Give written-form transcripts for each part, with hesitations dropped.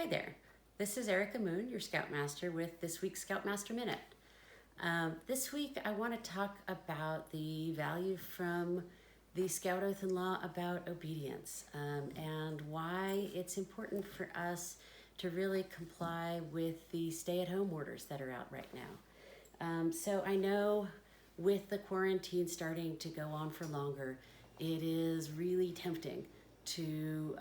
Hi there, this is Erica Moon, your Scoutmaster with this week's Scoutmaster Minute. This week I want to talk about the value from the Scout Oath and Law about obedience and why it's important for us to really comply with the stay-at-home orders that are out right now. So I know with the quarantine starting to go on for longer, it is really tempting to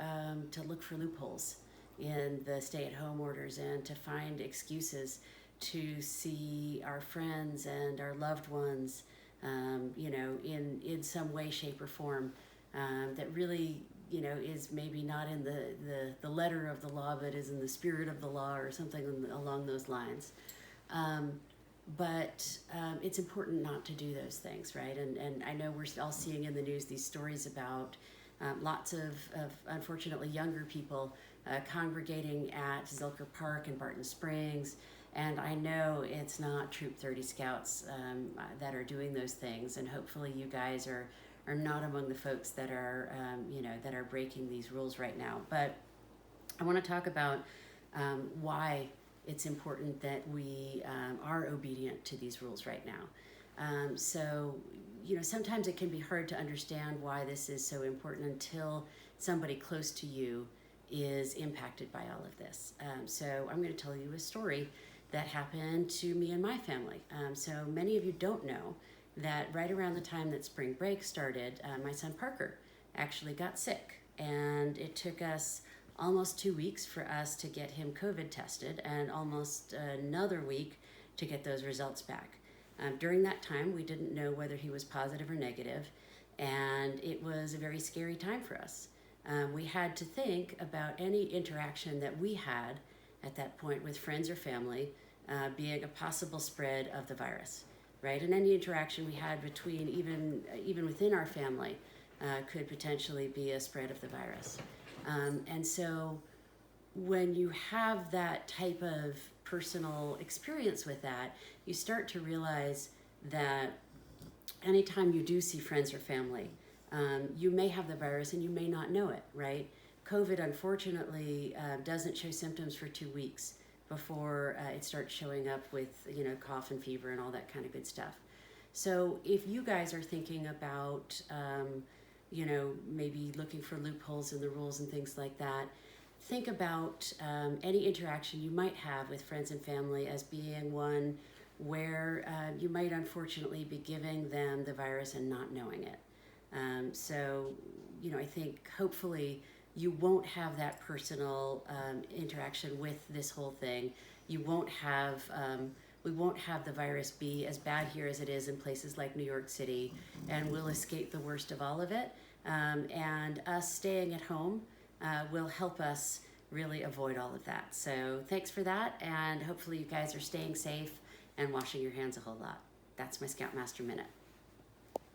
look for loopholes in the stay-at-home orders and to find excuses to see our friends and our loved ones, in some way, shape, or form that really, is maybe not in the letter of the law, but is in the spirit of the law or something along those lines. But it's important not to do those things, right? And I know we're all seeing in the news these stories about lots of unfortunately younger people congregating at Zilker Park in Barton Springs. And I know it's not Troop 30 Scouts that are doing those things. And hopefully you guys are not among the folks that are, that are breaking these rules right now. But I want to talk about why it's important that we are obedient to these rules right now. Sometimes it can be hard to understand why this is so important until somebody close to you is impacted by all of this. So I'm going to tell you a story that happened to me and my family. So many of you don't know that right around the time that spring break started, my son Parker actually got sick, and it took us almost 2 weeks for us to get him COVID tested and almost another week to get those results back. During that time, we didn't know whether he was positive or negative, and it was a very scary time for us. We had to think about any interaction that we had at that point with friends or family being a possible spread of the virus, right? And any interaction we had between even within our family could potentially be a spread of the virus. And so when you have that type of personal experience with that, you start to realize that anytime you do see friends or family, you may have the virus and you may not know it, right? COVID, unfortunately, doesn't show symptoms for 2 weeks before it starts showing up with, cough and fever and all that kind of good stuff. So if you guys are thinking about, maybe looking for loopholes in the rules and things like that, think about any interaction you might have with friends and family as being one where you might unfortunately be giving them the virus and not knowing it. I think hopefully you won't have that personal interaction with this whole thing. We won't have the virus be as bad here as it is in places like New York City, and we'll escape the worst of all of it. And us staying at home will help us really avoid all of that. So thanks for that, and hopefully you guys are staying safe and washing your hands a whole lot. That's my Scoutmaster Minute.